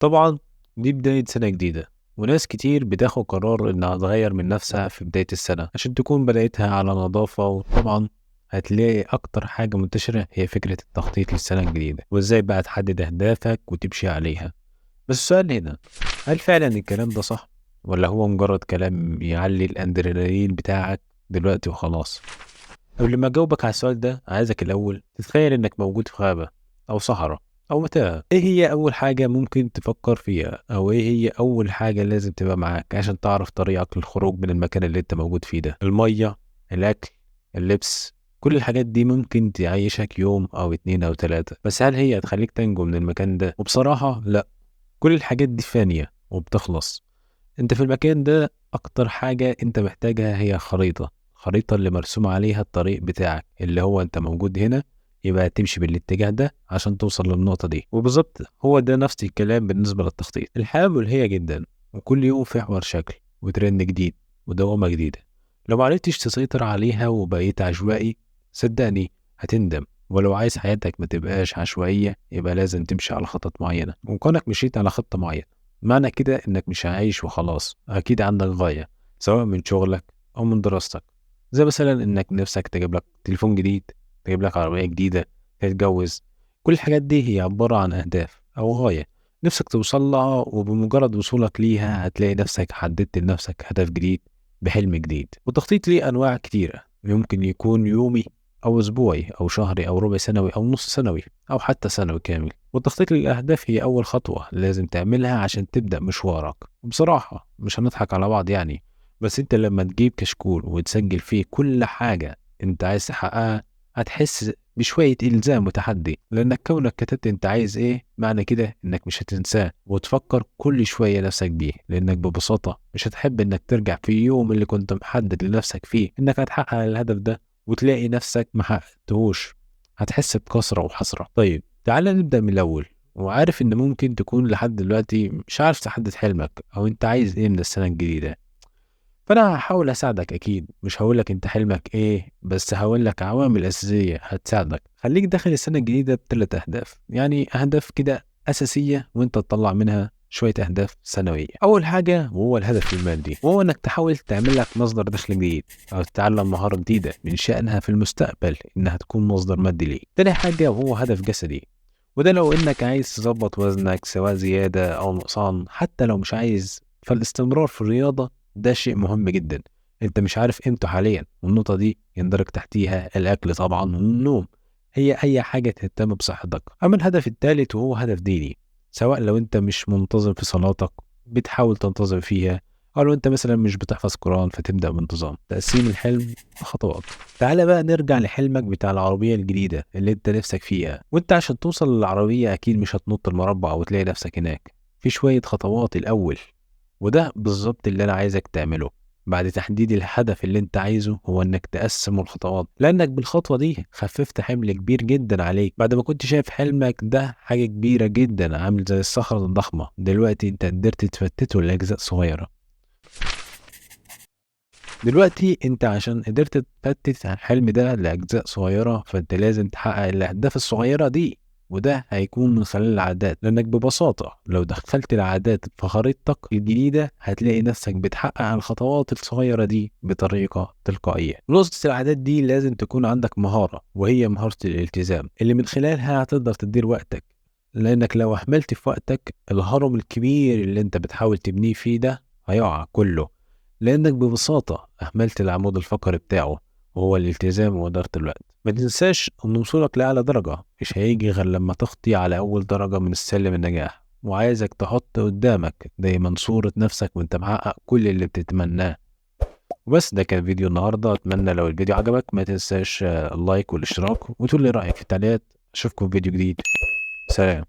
طبعا دي بداية سنة جديدة، وناس كتير بتاخد قرار إنها تغير من نفسها في بداية السنة عشان تكون بدايتها على نظافة. وطبعا هتلاقي أكتر حاجة منتشرة هي فكرة التخطيط للسنة الجديدة، وإزاي بقى تحدد أهدافك وتمشي عليها. بس السؤال هنا، هل فعلا الكلام ده صح؟ ولا هو مجرد كلام يعلي الأدرينالين بتاعك دلوقتي وخلاص؟ قبل ما أجاوبك على السؤال ده، عايزك الأول تتخيل إنك موجود في غابة أو صحراء أو متاهة. إيه هي أول حاجة ممكن تفكر فيها؟ أو إيه هي أول حاجة لازم تبقى معاك عشان تعرف طريقك للخروج من المكان اللي أنت موجود فيه ده؟ المية، الأكل، اللبس، كل الحاجات دي ممكن تعيشك يوم أو اتنين أو تلاتة، بس هل هي هتخليك تنجو من المكان ده؟ وبصراحة لأ، كل الحاجات دي فانية وبتخلص. انت في المكان ده اكتر حاجة انت محتاجها هي خريطة اللي مرسوم عليها الطريق بتاعك، اللي هو انت موجود هنا يبقى تمشي بالاتجاه ده عشان توصل للنقطة دي. وبالظبط هو ده نفس الكلام بالنسبة للتخطيط. الحياة ملهية جدا، وكل يوم في حوار شكل وترند جديد ودوامة جديدة. لو معرفتش تسيطر عليها وبقيت عشوائي، صدقني هتندم. ولو عايز حياتك ما تبقاش عشوائية، يبقى لازم تمشي على خطط معينة. وكونك مشيت على خطة معينة معنى كده انك مش عايش وخلاص، اكيد عندك غاية، سواء من شغلك او من دراستك. زي مثلا انك نفسك تجيب لك تليفون جديد، تجيب لك عربية جديدة، تتجوز. كل الحاجات دي هي عبارة عن اهداف او غاية نفسك توصل لها، وبمجرد وصولك ليها هتلاقي نفسك حددت لنفسك هدف جديد بحلم جديد. والتخطيط ليه انواع كتيرة، يمكن يكون يومي او اسبوعي او شهري او ربع سنوي او نص سنوي او حتى سنوي كامل. والتخطيط للأهداف هي أول خطوة لازم تعملها عشان تبدأ مشوارك. وبصراحة مش هنضحك على بعض يعني، بس أنت لما تجيب كشكول وتسجل فيه كل حاجة أنت عايز تحققها، هتحس بشوية إلزام وتحدي، لأنك كونك كتبت أنت عايز إيه معنى كده إنك مش هتنساه وتفكر كل شوية نفسك بيه، لأنك ببساطة مش هتحب إنك ترجع في يوم اللي كنت محدد لنفسك فيه إنك هتحقق الهدف ده وتلاقي نفسك محققتهوش. هتحس بكسرة وحسرة. طيب تعال نبدأ من الأول. وعارف إن ممكن تكون لحد دلوقتي مش عارف تحدد حلمك أو أنت عايز إيه من السنة الجديدة، فأنا هحاول أساعدك. أكيد مش هقولك أنت حلمك إيه، بس هقولك عوامل أساسية هتساعدك. خليك داخل السنة الجديدة بثلاث أهداف، يعني أهداف كده أساسية وأنت تطلع منها شوية أهداف سنوية. أول حاجة وهو الهدف المادي، وهو إنك تحاول تعمل لك مصدر دخل جديد أو تتعلم مهارة جديدة من شأنها في المستقبل إنها تكون مصدر مادي ليك. تاني حاجة وهو هدف جسدي، وده لو انك عايز تظبط وزنك سواء زيادة او نقصان. حتى لو مش عايز، فالاستمرار في الرياضة ده شيء مهم جدا انت مش عارف قيمته حاليا، والنقطة دي يندرج تحتيها الاكل طبعا والنوم. هي اي حاجة تهتم بصحتك. اما الهدف الثالث وهو هدف ديني، سواء لو انت مش منتظم في صلاتك بتحاول تنتظم فيها، او لو انت مثلا مش بتحفظ قرآن فتبدأ بانتظام. تقسيم الحلم خطوات. تعالى بقى نرجع لحلمك بتاع العربية الجديدة اللي انت نفسك فيها. وانت عشان توصل للعربية اكيد مش هتنط المربع وتلاقي نفسك هناك، في شوية خطوات الاول. وده بالظبط اللي انا عايزك تعمله بعد تحديد الهدف اللي انت عايزه، هو انك تقسم الخطوات، لانك بالخطوة دي خففت حمل كبير جدا عليك. بعد ما كنت شايف حلمك ده حاجة كبيرة جدا عامل زي الصخرة الضخمة، دلوقتي انت قدرت تفتته لأجزاء صغيرة. دلوقتي انت عشان قدرت تفتت الحلم ده لأجزاء صغيرة، فانت لازم تحقق الأهداف الصغيرة دي، وده هيكون من خلال العادات. لأنك ببساطة لو دخلت العادات في خريطتك الجديدة هتلاقي نفسك بتحقق الخطوات الصغيرة دي بطريقة تلقائية. نقطة العادات دي لازم تكون عندك مهارة، وهي مهارة الالتزام، اللي من خلالها هتقدر تدير وقتك. لأنك لو أهملت في وقتك، الهرم الكبير اللي انت بتحاول تبنيه فيه ده هيقع كله، لأنك ببساطة أهملت العمود الفقري بتاعه، وهو الالتزام وإدارة الوقت. ما تنساش إن وصولك لأعلى درجة مش هيجي غير لما تخطي على أول درجة من السلم النجاح. وعايزك تحط قدامك دايما صورة نفسك وانت محقق كل اللي بتتمناه. وبس ده كان فيديو النهاردة. أتمنى لو الفيديو عجبك ما تنساش اللايك والاشتراك، وتقول لي رأيك في التعليقات. أشوفكم في فيديو جديد. سلام.